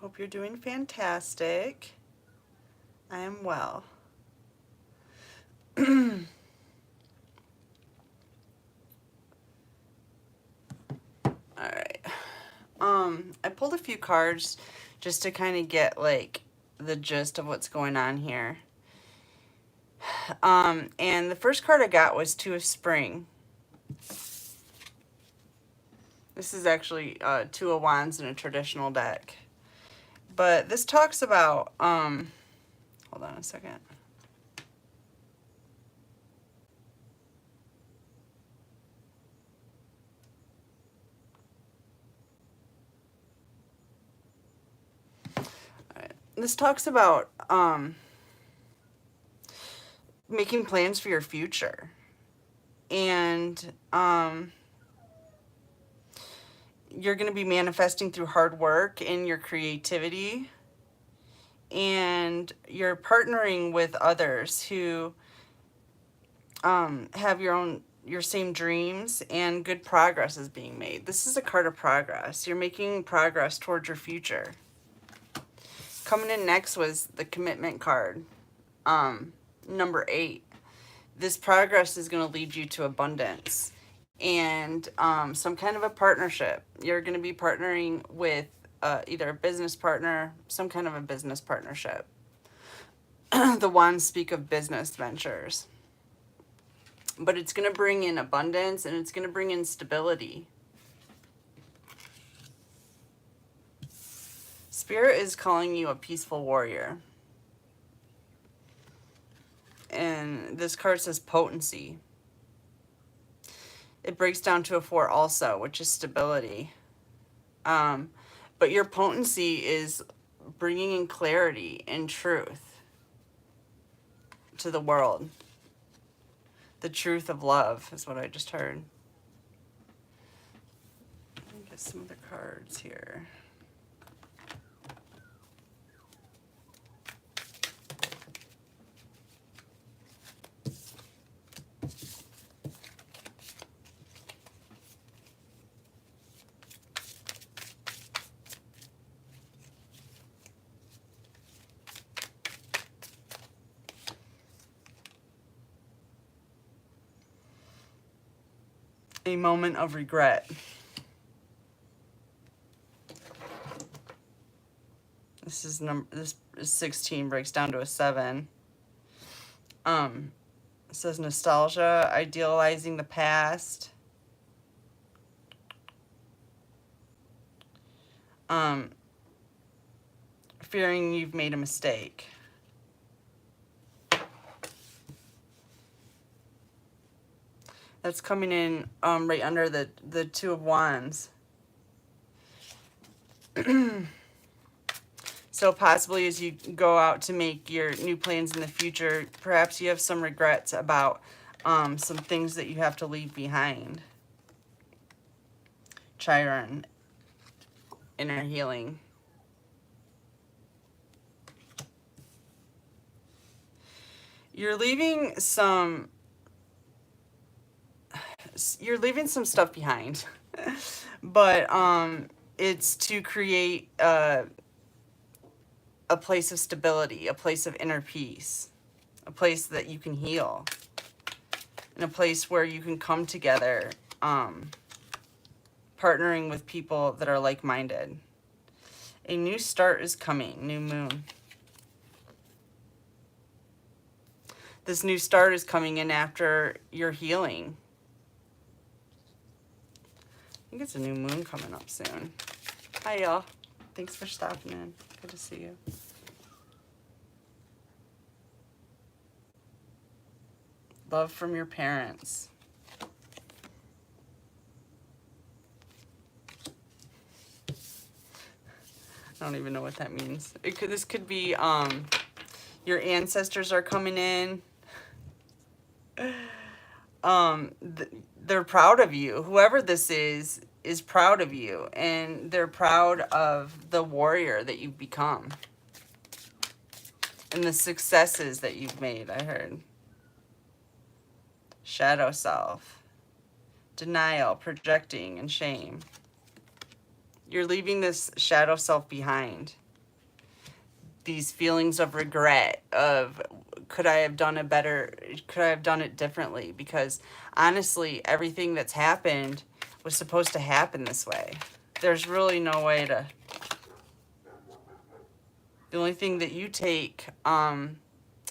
hope you're doing fantastic. I am well. Alright. I pulled a few cards just to kind of get like the gist of what's going on here. And the first card I got was Two of Spring. This is actually Two of Wands in a traditional deck. But this talks about, hold on a second. This talks about making plans for your future. And you're going to be manifesting through hard work and your creativity. And you're partnering with others who have your same dreams, and good progress is being made. This is a card of progress. You're making progress towards your future. Coming in next was the commitment card, number 8. This progress is going to lead you to abundance and some kind of a partnership. You're going to be partnering with either a business partner, some kind of a business partnership. The wands speak of business ventures. But it's going to bring in abundance, and it's going to bring in stability. Spirit is calling you a peaceful warrior. And this card says potency. It breaks down to a 4 also, which is stability. But your potency is bringing in clarity and truth to the world. The truth of love is what I just heard. Let me get some of the cards here. A moment of regret. This is 16 breaks down to a 7. It says nostalgia, idealizing the past. Fearing you've made a mistake. That's coming in right under the Two of Wands. So possibly as you go out to make your new plans in the future, perhaps you have some regrets about some things that you have to leave behind. Chiron, inner healing. You're leaving some stuff behind. But it's to create a place of stability, a place of inner peace, a place that you can heal, and a place where you can come together, partnering with people that are like-minded. A new start is coming, new moon. This new start is coming in after your healing. I think it's a new moon coming up soon. Hi, y'all. Thanks for stopping in. Good to see you. Love from your parents. I don't even know what that means. This could be your ancestors are coming in. They're proud of you. Whoever this is proud of you, and they're proud of the warrior that you've become and the successes that you've made. I heard shadow self, denial, projecting, and shame. You're leaving this shadow self behind. these feelings of regret of, could I have done it better? Could I have done it differently? Because honestly, everything that's happened was supposed to happen this way. There's really no way to... The only thing that you take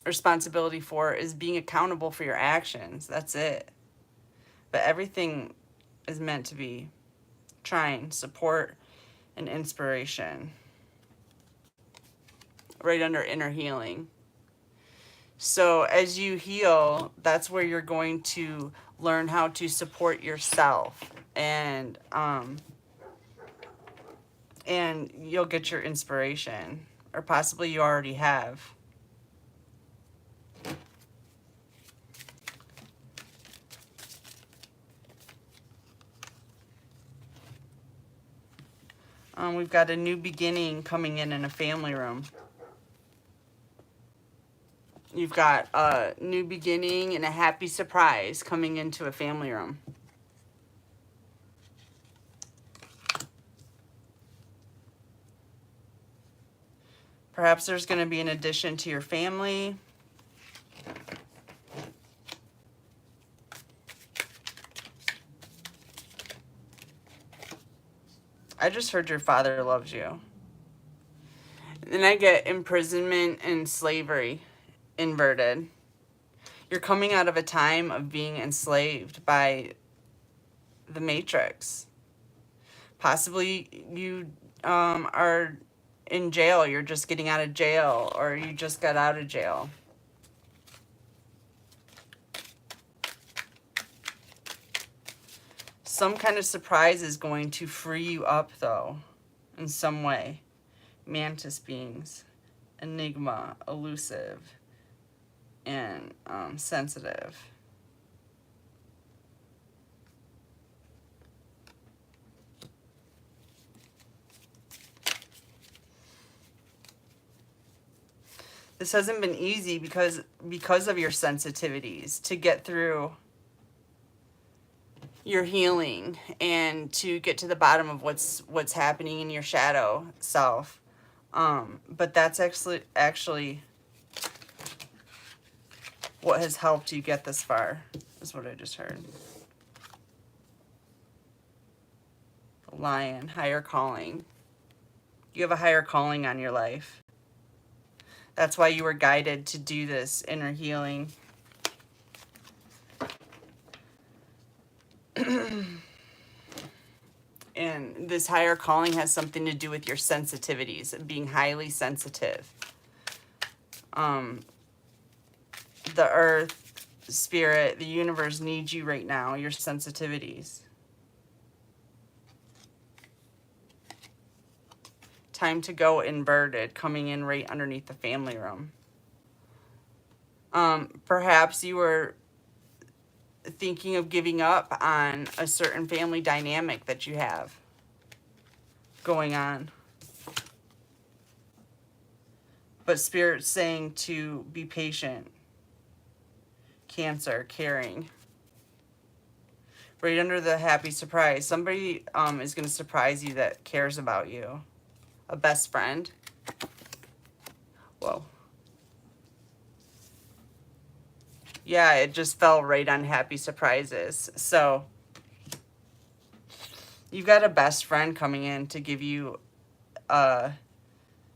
responsibility for is being accountable for your actions. That's it. But everything is meant to be trying, support, and inspiration. Right under inner healing. So as you heal, that's where you're going to learn how to support yourself, and you'll get your inspiration, or possibly you already have. We've got a new beginning coming in a family room. You've got a new beginning and a happy surprise coming into a family room. Perhaps there's going to be an addition to your family. I just heard your father loves you. Then I get imprisonment and slavery inverted. You're coming out of a time of being enslaved by the Matrix. Possibly you are in jail. You're just getting out of jail, or you just got out of jail. Some kind of surprise is going to free you up, though, in some way. Mantis beings, enigma, elusive, and sensitive. This hasn't been easy because of your sensitivities to get through your healing and to get to the bottom of what's happening in your shadow self. But that's actually what has helped you get this far, is what I just heard. The Lion, higher calling. You have a higher calling on your life. That's why you were guided to do this inner healing. And this higher calling has something to do with your sensitivities, being highly sensitive. The earth, spirit, the universe needs you right now, your sensitivities. Time to go inverted, coming in right underneath the family room. Perhaps you were thinking of giving up on a certain family dynamic that you have going on. But Spirit's saying to be patient. Cancer, caring. Right under the happy surprise. Somebody is going to surprise you that cares about you. A best friend. Whoa. Yeah, it just fell right on happy surprises. So you've got a best friend coming in to give you a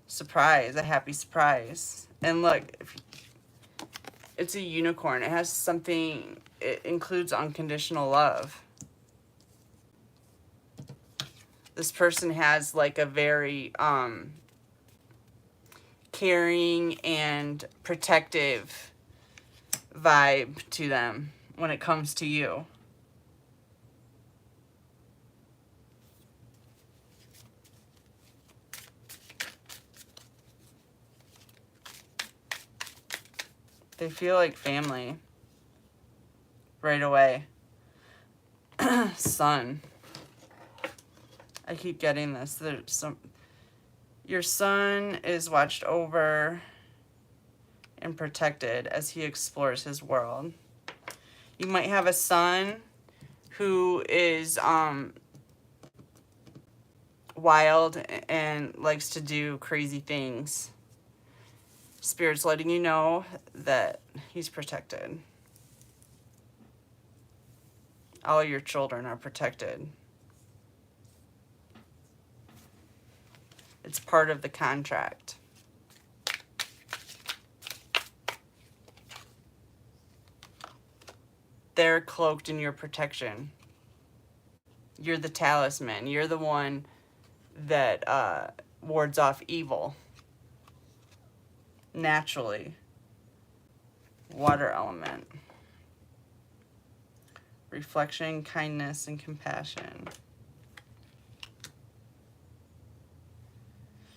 surprise, a happy surprise. And look, it's a unicorn. It has something, it includes unconditional love. This person has like a very caring and protective vibe to them when it comes to you. They feel like family right away. Sun. I keep getting this. There's some. Your son is watched over and protected as he explores his world. You might have a son who is wild and likes to do crazy things. Spirit's letting you know that he's protected. All your children are protected. It's part of the contract. They're cloaked in your protection. You're the talisman. You're the one that wards off evil. Naturally. Water element. Reflection, kindness, and compassion.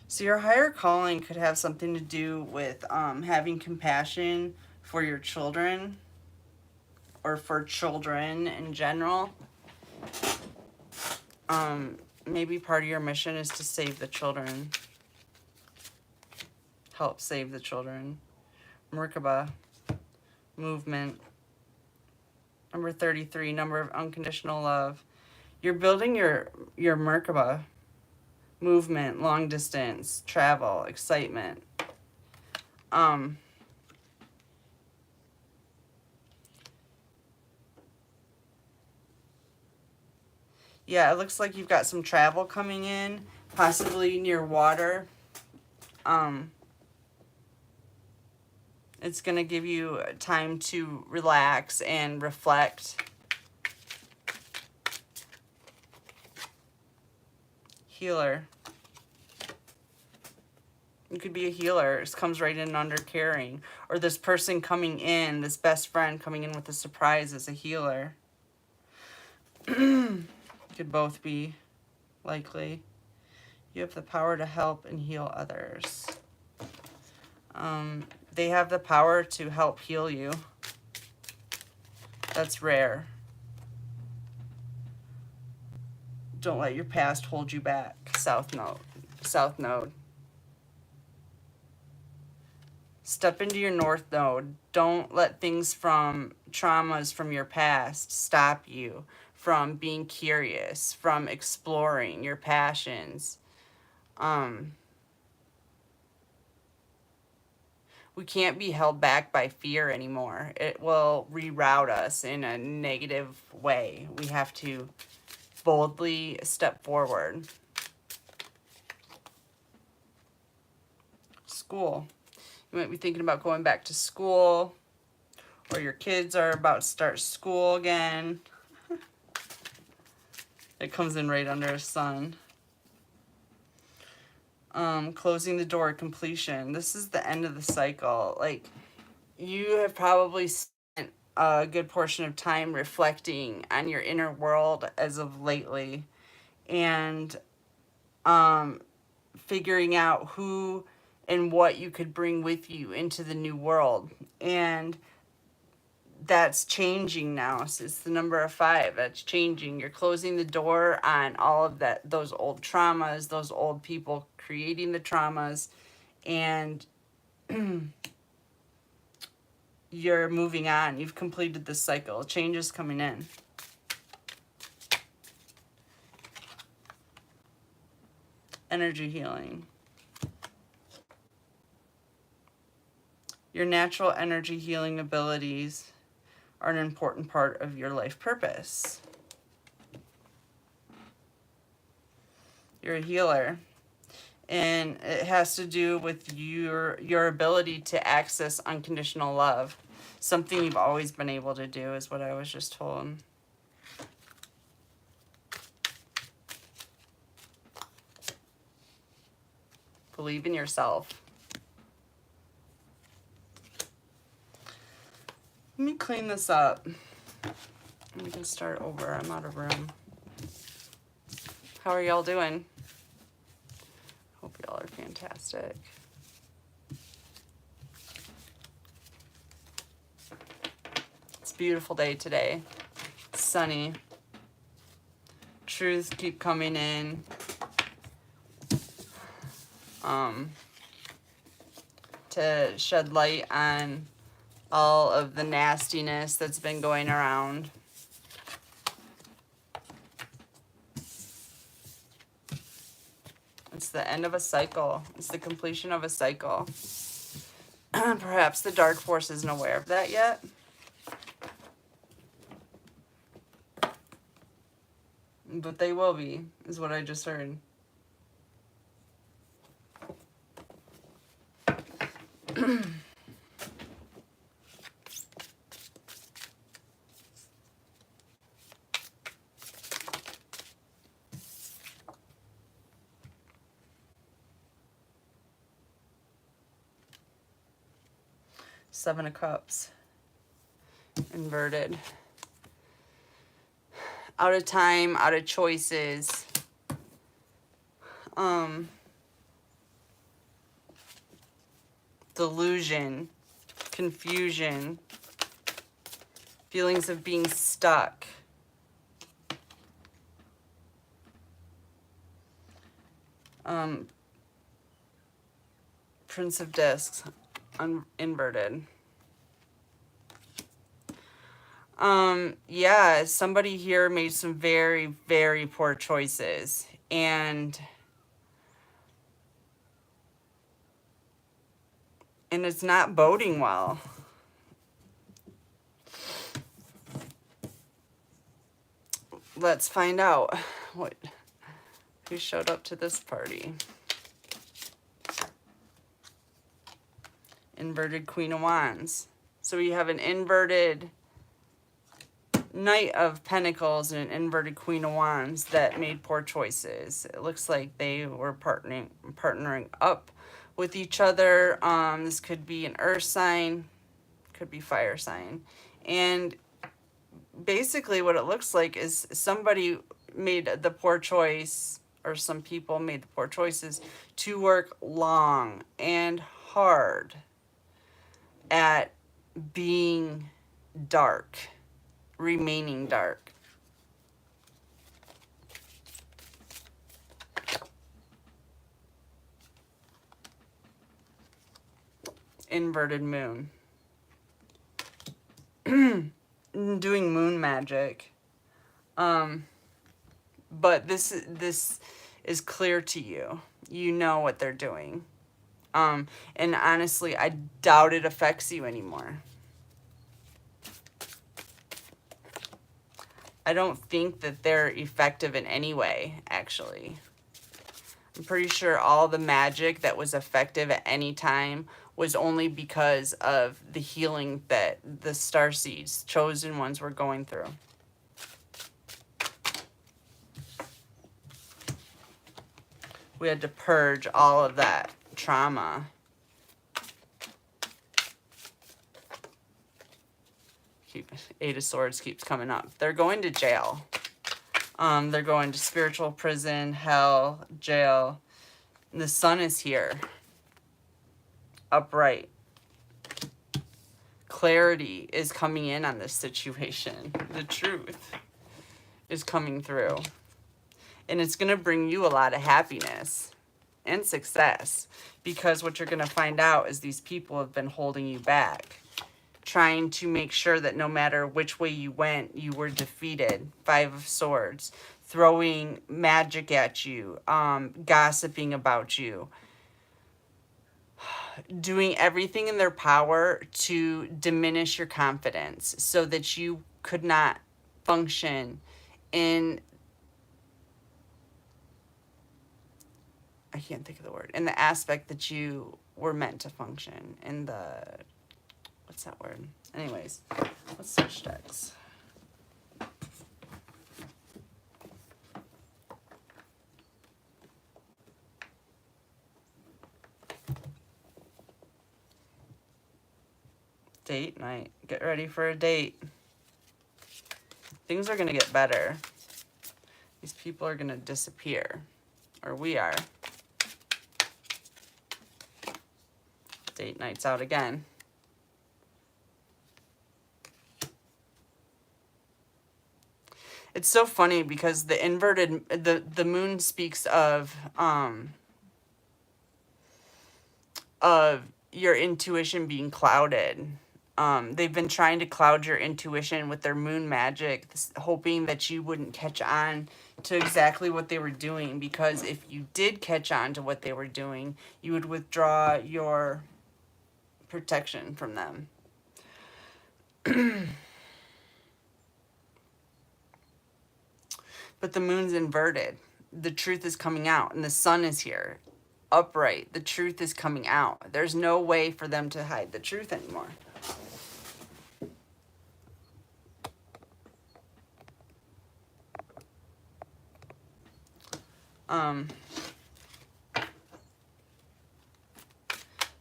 So your higher calling could have something to do with having compassion for your children or for children in general. Maybe part of your mission is to save the children. Help save the children. Merkaba. Movement. Number 33, number of unconditional love. You're building your Merkaba. Movement, long distance, travel, excitement. Yeah, it looks like you've got some travel coming in, possibly near water. It's going to give you time to relax and reflect. Healer. You could be a healer. It comes right in under caring. Or this person coming in, this best friend coming in with a surprise is a healer. Could both be likely. You have the power to help and heal others. They have the power to help heal you. That's rare. Don't let your past hold you back. South Node. South Node. Step into your North Node. Don't let things from traumas from your past stop you from being curious, from exploring your passions. We can't be held back by fear anymore. It will reroute us in a negative way. We have to boldly step forward. School. You might be thinking about going back to school, or your kids are about to start school again. It comes in right under a sun. Closing the door, completion. This is the end of the cycle. Like, you have probably spent a good portion of time reflecting on your inner world as of lately, and figuring out who and what you could bring with you into the new world. And that's changing now. So it's the number 5. That's changing. You're closing the door on all of that, those old traumas, those old people creating the traumas, and you're moving on. You've completed this cycle. Change is coming in. Energy healing. Your natural energy healing abilities are an important part of your life purpose. You're a healer. And it has to do with your ability to access unconditional love. Something you've always been able to do is what I was just told. Believe in yourself. Let me clean this up. We can start over. I'm out of room. How are y'all doing? Hope y'all are fantastic. It's a beautiful day today. It's sunny. Truths keep coming in. To shed light on all of the nastiness that's been going around. It's the end of a cycle. It's the completion of a cycle. Perhaps the dark force isn't aware of that yet. But they will be, is what I just heard. Seven of Cups. Inverted. Out of time, out of choices. Delusion. Confusion. Feelings of being stuck. Prince of Discs. Inverted. Yeah, somebody here made some very, very poor choices, and it's not boding well. Let's find out who showed up to this party. Inverted Queen of Wands. So we have an inverted Knight of Pentacles and an inverted Queen of Wands that made poor choices. It looks like they were partnering up with each other. This could be an earth sign, could be fire sign. And basically what it looks like is somebody made the poor choice, or some people made the poor choices to work long and hard at being dark, remaining dark. Inverted moon. Doing moon magic. But this is clear to you. You know what they're doing. And honestly, I doubt it affects you anymore. I don't think that they're effective in any way, actually. I'm pretty sure all the magic that was effective at any time was only because of the healing that the starseeds, chosen ones, were going through. We had to purge all of that trauma. Eight of Swords keeps coming up. They're going to jail. They're going to spiritual prison, hell, jail. And the sun is here. Upright. Clarity is coming in on this situation. The truth is coming through. And it's going to bring you a lot of happiness and success. Because what you're going to find out is these people have been holding you back, trying to make sure that no matter which way you went, you were defeated. Five of Swords. Throwing magic at you. Gossiping about you. Doing everything in their power to diminish your confidence so that you could not function in, I can't think of the word, in the aspect that you were meant to function. In the, what's that word? Anyways, let's switch decks. Date night. Get ready for a date. Things are going to get better. These people are going to disappear. Or we are. Date night's out again. It's so funny because the inverted, the moon speaks of your intuition being clouded. They've been trying to cloud your intuition with their moon magic, hoping that you wouldn't catch on to exactly what they were doing. Because if you did catch on to what they were doing, you would withdraw your protection from them. But the moon's inverted. The truth is coming out, and the sun is here. Upright. The truth is coming out. There's no way for them to hide the truth anymore.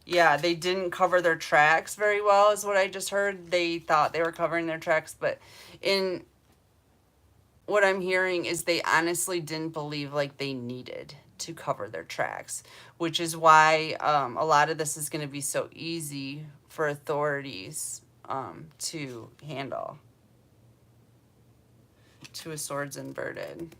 Yeah, they didn't cover their tracks very well, is what I just heard. They thought they were covering their tracks, but in what I'm hearing is they honestly didn't believe like they needed to cover their tracks, which is why a lot of this is going to be so easy for authorities to handle. Two of Swords inverted.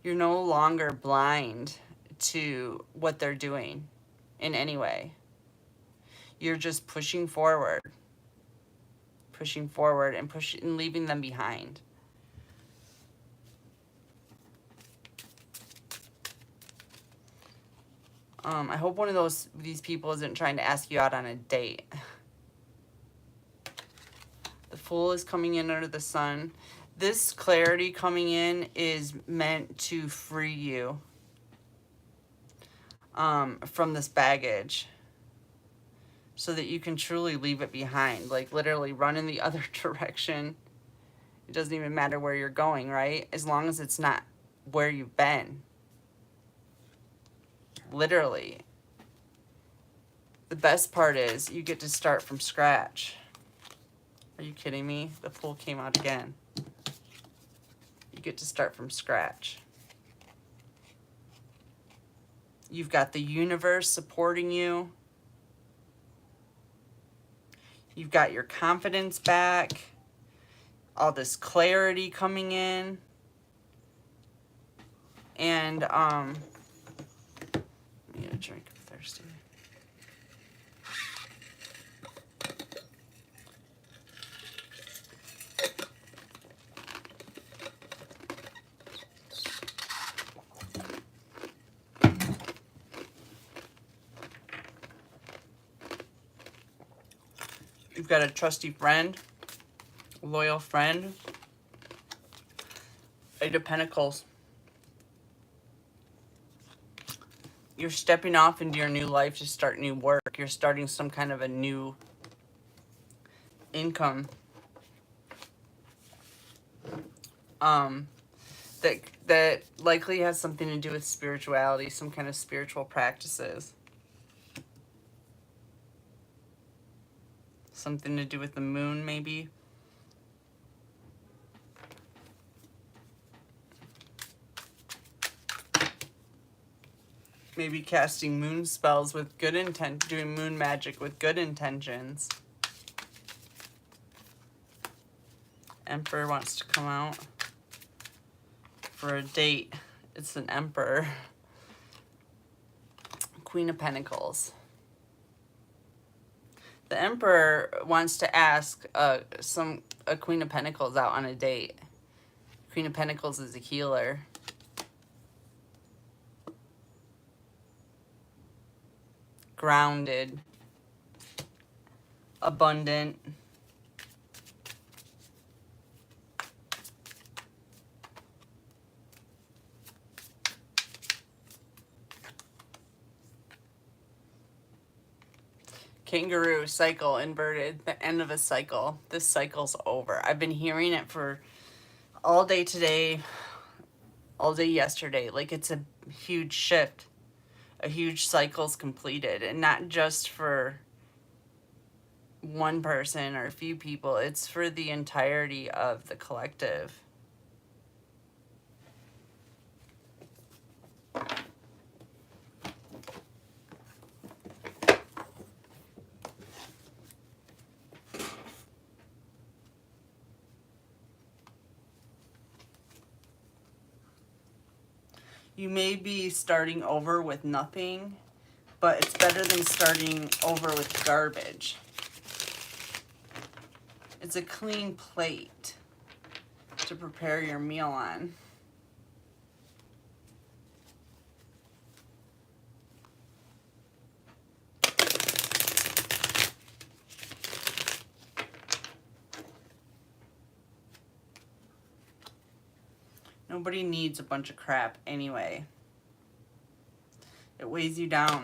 You're no longer blind to what they're doing in any way. You're just pushing forward and leaving them behind. I hope one of these people isn't trying to ask you out on a date. The Fool is coming in under the sun. This clarity coming in is meant to free you from this baggage so that you can truly leave it behind. Like literally run in the other direction. It doesn't even matter where you're going, right? As long as it's not where you've been. Literally. The best part is you get to start from scratch. Are you kidding me? The Fool came out again. You get to start from scratch. You've got the universe supporting you. You've got your confidence back. All this clarity coming in. And, I need a drink, I'm thirsty. You've got a trusty friend, a loyal friend, Eight of Pentacles. You're stepping off into your new life to start new work. You're starting some kind of a new income. That likely has something to do with spirituality, some kind of spiritual practices. Something to do with the moon, maybe. Maybe casting moon spells with good intent, doing moon magic with good intentions. Emperor wants to come out for a date. It's an Emperor. Queen of Pentacles. The Emperor wants to ask a Queen of Pentacles out on a date. Queen of Pentacles is a healer. Grounded. Abundant. Kangaroo cycle inverted, the end of a cycle. This cycle's over. I've been hearing it for all day today, all day yesterday. Like it's a huge shift. A huge cycle's completed, and not just for one person or a few people. It's for the entirety of the collective. You may be starting over with nothing, but it's better than starting over with garbage. It's a clean plate to prepare your meal on. Nobody needs a bunch of crap anyway. It weighs you down.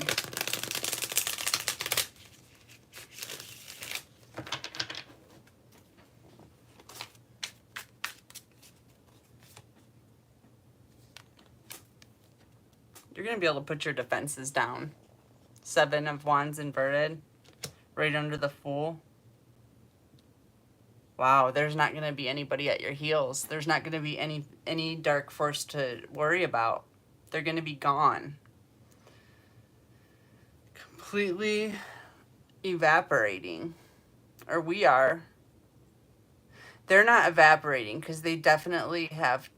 You're going to be able to put your defenses down. 7 of Wands inverted, right under the Fool. Wow, there's not going to be anybody at your heels. There's not going to be any dark force to worry about. They're going to be gone. Completely evaporating. Or we are. They're not evaporating because they definitely have...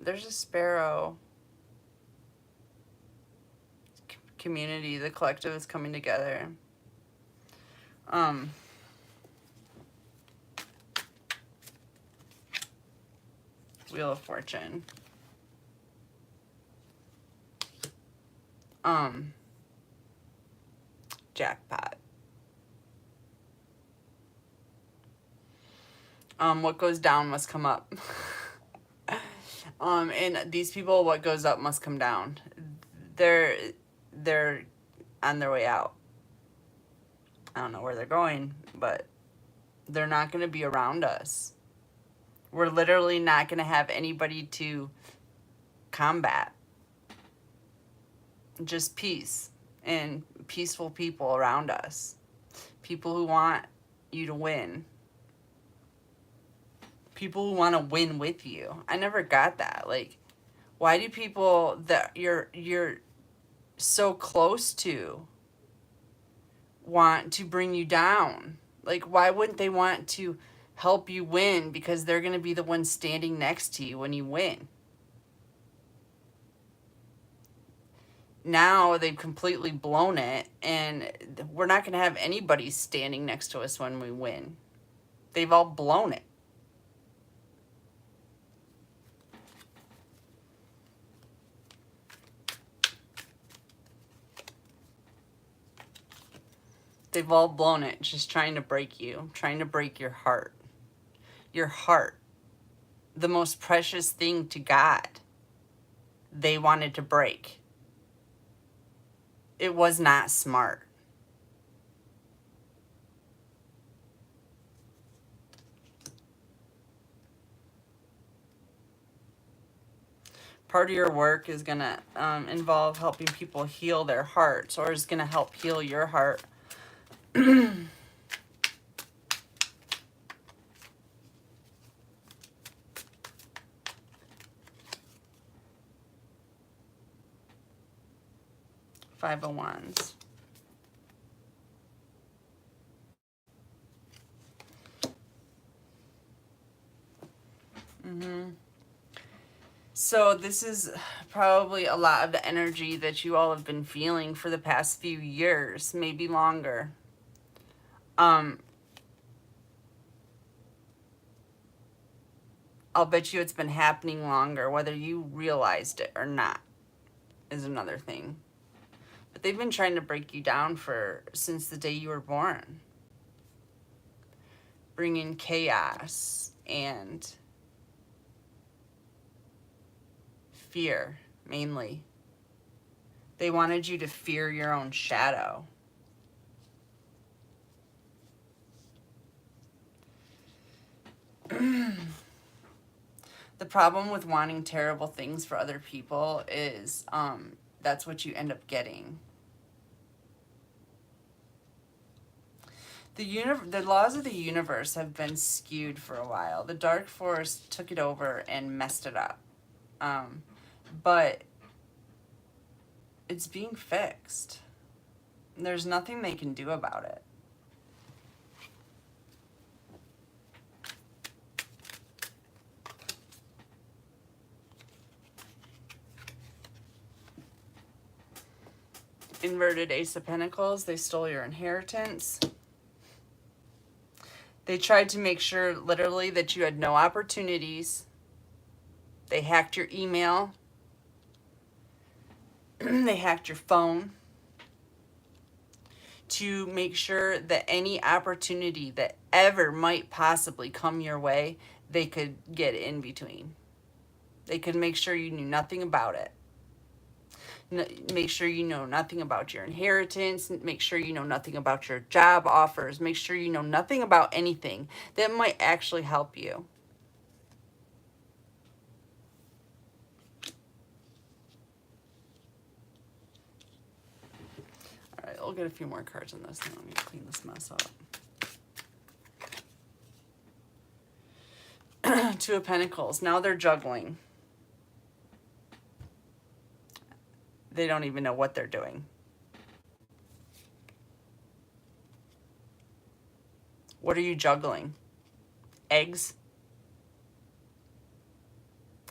there's a sparrow. Community, the collective is coming together. Wheel of Fortune. Jackpot. What goes down must come up. And these people, what goes up must come down. They're on their way out. I don't know where they're going, but they're not going to be around us. We're literally not going to have anybody to combat. Just peace and peaceful people around us. People who want you to win. People who want to win with you. I never got that. Like, why do people that you're so close to want to bring you down? Like, why wouldn't they want to help you win? Because they're going to be the ones standing next to you when you win. Now they've completely blown it, and we're not going to have anybody standing next to us when we win. They've all blown it. They've all blown it, just trying to break you, trying to break your heart. Your heart, the most precious thing to God, they wanted to break. It was not smart. Part of your work is going to involve helping people heal their hearts, or is going to help heal your heart. 5 of Wands. So this is probably a lot of the energy that you all have been feeling for the past few years, maybe longer. I'll bet you it's been happening longer, whether you realized it or not is another thing. But they've been trying to break you down since the day you were born. Bringing chaos and fear, mainly. They wanted you to fear your own shadow. The problem with wanting terrible things for other people is that's what you end up getting. The laws of the universe have been skewed for a while. The dark force took it over and messed it up. But it's being fixed. There's nothing they can do about it. Inverted Ace of Pentacles, they stole your inheritance. They tried to make sure, literally, that you had no opportunities. They hacked your email. They hacked your phone to make sure that any opportunity that ever might possibly come your way, they could get in between. They could make sure you knew nothing about it. Make sure you know nothing about your inheritance. Make sure you know nothing about your job offers. Make sure you know nothing about anything that might actually help you. All right, I'll get a few more cards on this, and I'm going to clean this mess up. Two of Pentacles. Now they're juggling. They don't even know what they're doing. What are you juggling? Eggs?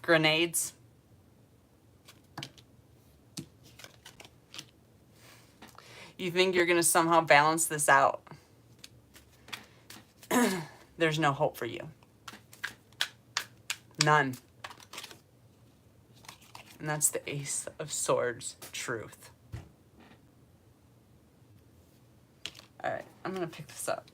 Grenades? You think you're going to somehow balance this out. There's no hope for you. None. And that's the Ace of Swords, truth. All right, I'm going to pick this up.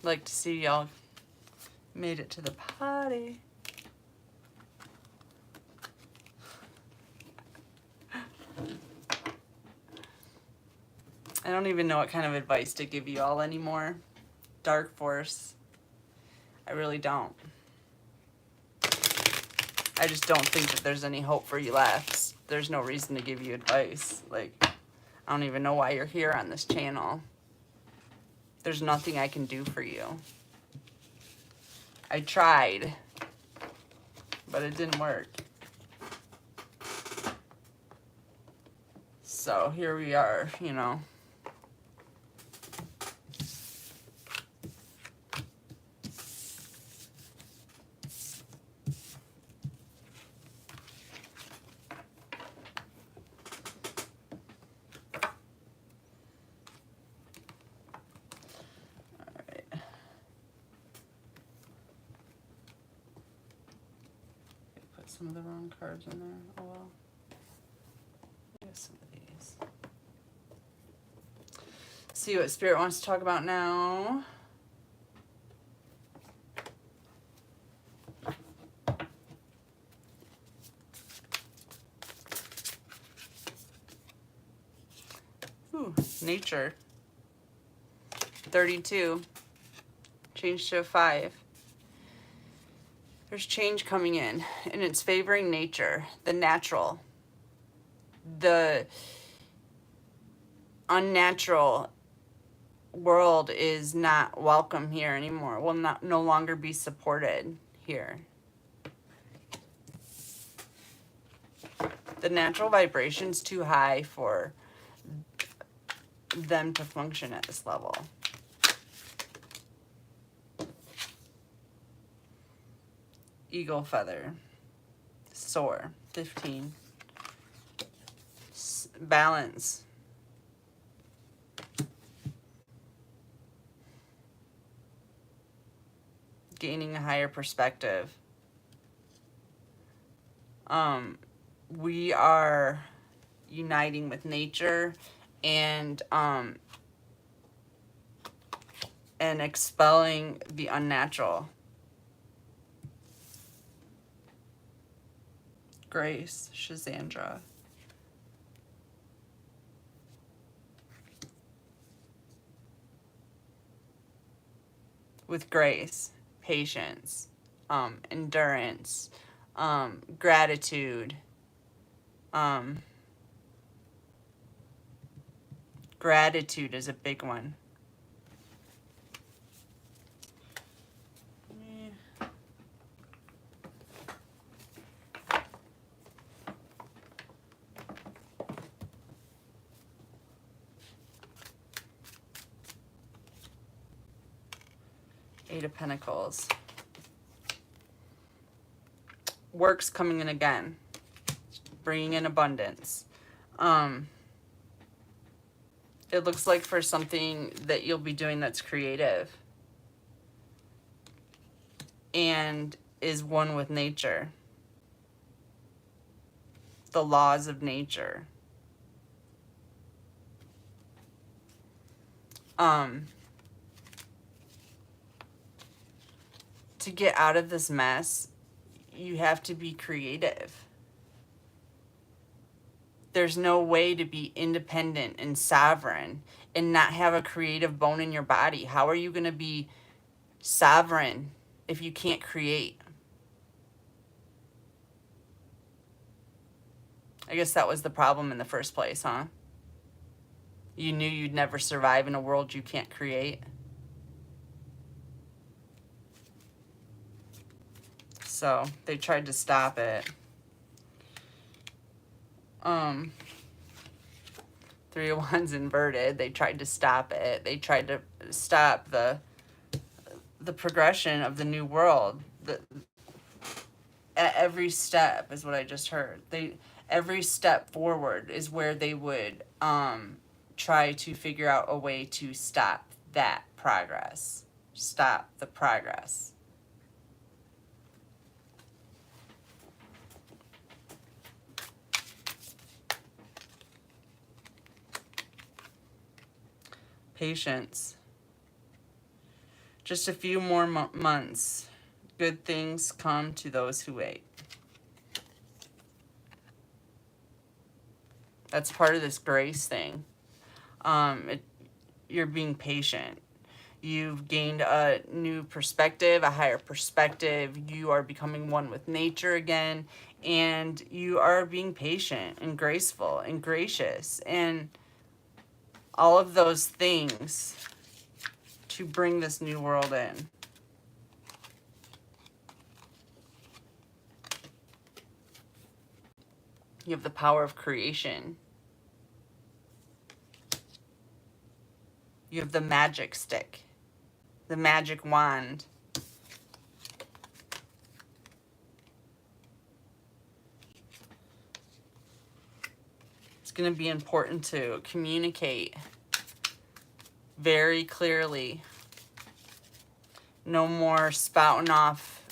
Like to see y'all made it to the party. I don't even know what kind of advice to give you all anymore. Dark Force. I really don't. I just don't think that there's any hope for you left. There's no reason to give you advice. Like, I don't even know why you're here on this channel. There's nothing I can do for you. I tried, but it didn't work. So here we are, you know. Some of the wrong cards in there. Oh well. Here's some of these. See what Spirit wants to talk about now. Ooh, nature. 32. Change to a 5. There's change coming in, and it's favoring nature, the natural. The unnatural world is not welcome here anymore. Will no longer be supported here. The natural vibration's too high for them to function at this level. Eagle feather. Soar. 15. Balance. Gaining a higher perspective. We are uniting with nature and expelling the unnatural. Grace, Shazandra. With grace, patience, endurance, gratitude. Gratitude is a big one. Eight of Pentacles. Work's coming in again. Bringing in abundance. It looks like for something that you'll be doing that's creative. And is one with nature. The laws of nature. To get out of this mess, you have to be creative. There's no way to be independent and sovereign and not have a creative bone in your body. How are you going to be sovereign if you can't create? I guess that was the problem in the first place, huh? You knew you'd never survive in a world you can't create. So they tried to stop it. 3 of Wands inverted. They tried to stop it. They tried to stop the progression of the new world. At every step is what I just heard. Every step forward is where they would try to figure out a way to stop that progress. Stop the progress. Patience. Just a few more months. Good things come to those who wait. That's part of this grace thing. You're being patient. You've gained a new perspective, a higher perspective. You are becoming one with nature again. And you are being patient and graceful and gracious. And all of those things to bring this new world in. You have the power of creation. You have the magic stick, the magic wand. It's going to be important to communicate very clearly. No more spouting off,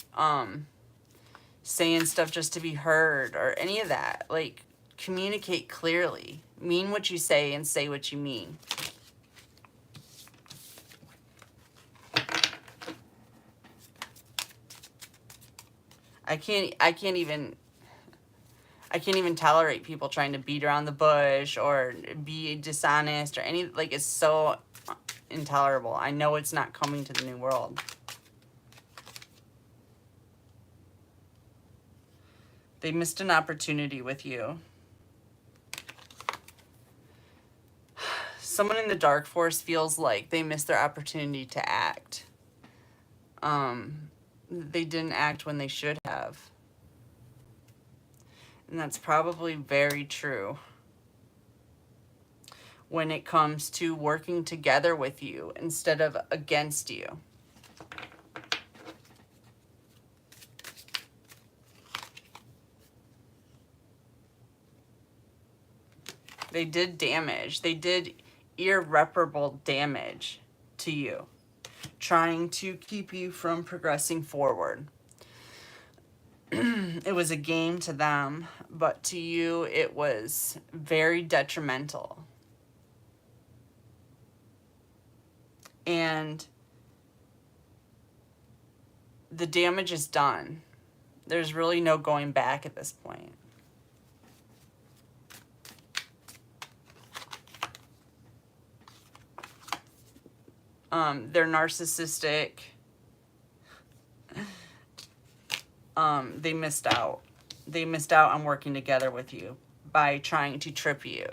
saying stuff just to be heard or any of that. Like, communicate clearly. Mean what you say and say what you mean. I can't even tolerate people trying to beat around the bush or be dishonest or any, like, it's so intolerable. I know it's not coming to the new world. They missed an opportunity with you. Someone in the dark force feels like they missed their opportunity to act. They didn't act when they should have. And that's probably very true when it comes to working together with you instead of against you. They did damage. They did irreparable damage to you, trying to keep you from progressing forward. It was a game to them, but to you it was very detrimental. And the damage is done. There's really no going back at this point. They're narcissistic. They missed out. They missed out on working together with you by trying to trip you,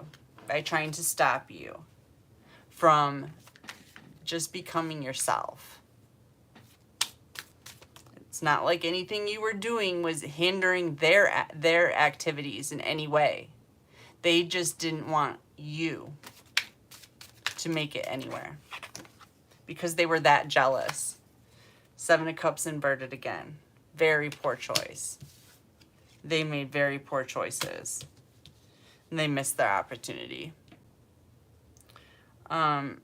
by trying to stop you from just becoming yourself. It's not like anything you were doing was hindering their activities in any way. They just didn't want you to make it anywhere because they were that jealous. 7 of Cups inverted again. Very poor choice. They made very poor choices. And they missed their opportunity. I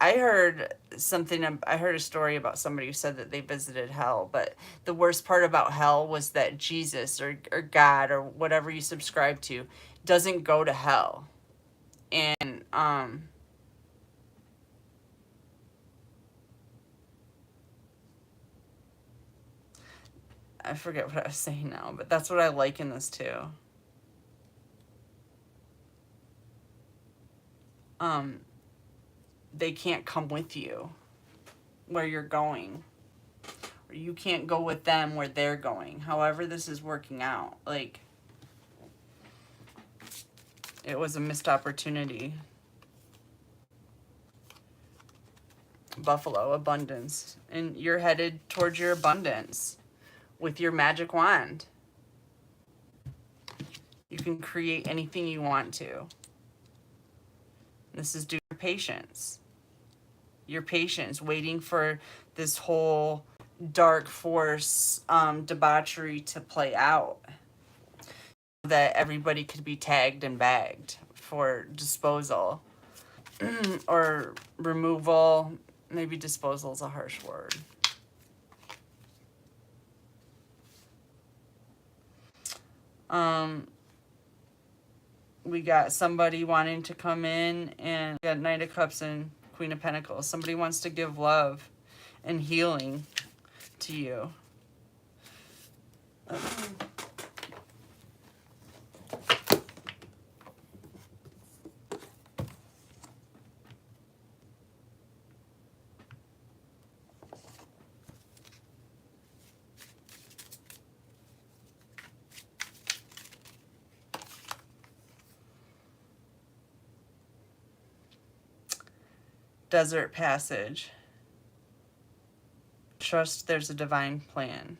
heard a story about somebody who said that they visited hell, but the worst part about hell was that Jesus or God or whatever you subscribe to doesn't go to hell. And I forget what I was saying now, but that's what I like in this too. They can't come with you where you're going. Or you can't go with them where they're going. However this is working out. Like, it was a missed opportunity. Buffalo, abundance. And you're headed towards your abundance with your magic wand. You can create anything you want to. This is due to patience. Your patience, waiting for this whole dark force debauchery to play out. That everybody could be tagged and bagged for disposal or removal. Maybe disposal is a harsh word. We got somebody wanting to come in, and we got Knight of Cups and Queen of Pentacles. Somebody wants to give love and healing to you. Desert passage. Trust there's a divine plan.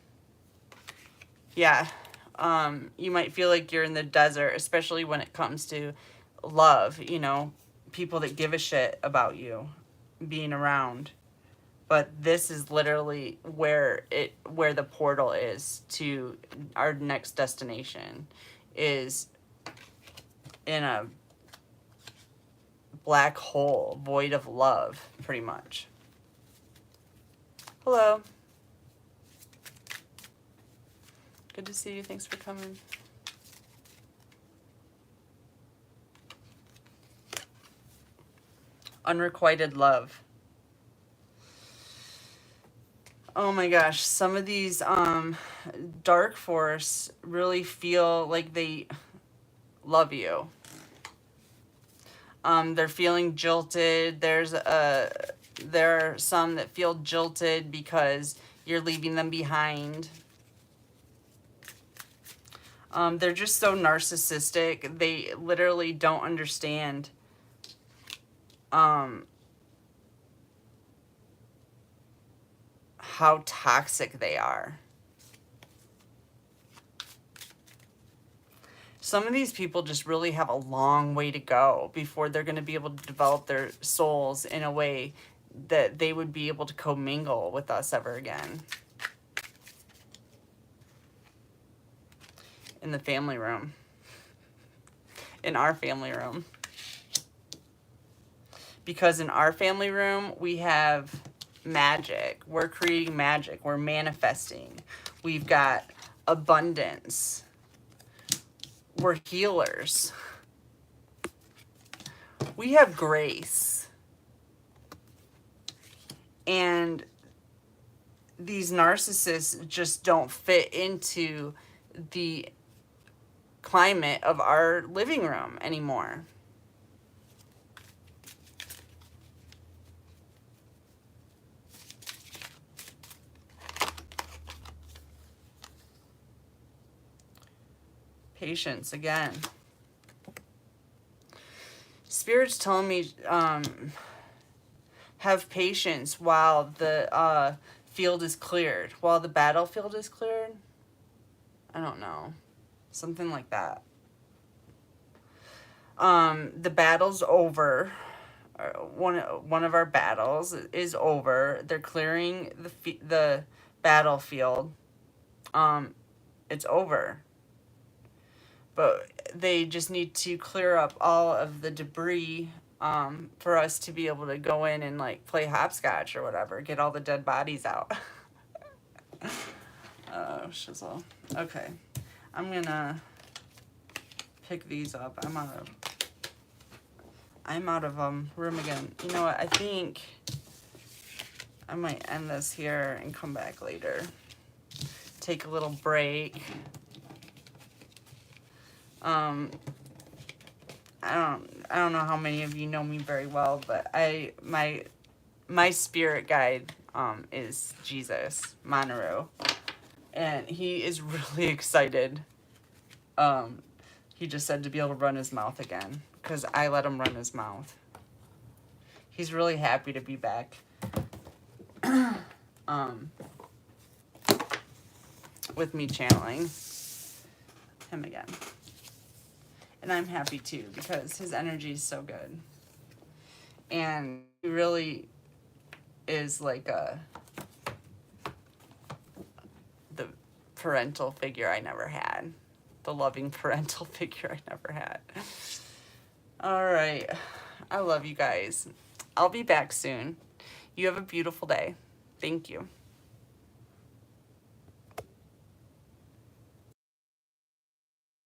Yeah. You might feel like you're in the desert, especially when it comes to love, you know, people that give a shit about you being around. But this is literally where the portal is to our next destination, is in a black hole, void of love, pretty much. Hello. Good to see you. Thanks for coming. Unrequited love. Oh my gosh, some of these dark force really feel like they love you. They're feeling jilted. There are some that feel jilted because you're leaving them behind. They're just so narcissistic. They literally don't understand how toxic they are. Some of these people just really have a long way to go before they're going to be able to develop their souls in a way that they would be able to commingle with us ever again. In the family room. In our family room. Because in our family room, we have magic. We're creating magic. We're manifesting. We've got abundance. We're healers. We have grace. And these narcissists just don't fit into the climate of our living room anymore. Patience again. Spirit's telling me have patience while the field is cleared. While the battlefield is cleared? I don't know. Something like that. The battle's over. One of our battles is over. They're clearing the battlefield. It's over. But they just need to clear up all of the debris for us to be able to go in and like play hopscotch or whatever. Get all the dead bodies out. Oh, shizzle. Okay. I'm gonna pick these up. I'm out of room again. You know what? I think I might end this here and come back later take a little break. I don't know how many of you know me very well, but my spirit guide is Jesus, Monroe. And he is really excited. He just said to be able to run his mouth again, because I let him run his mouth. He's really happy to be back. With me channeling him again. And I'm happy too, because his energy is so good. And he really is like the parental figure I never had. The loving parental figure I never had. All right. I love you guys. I'll be back soon. You have a beautiful day. Thank you.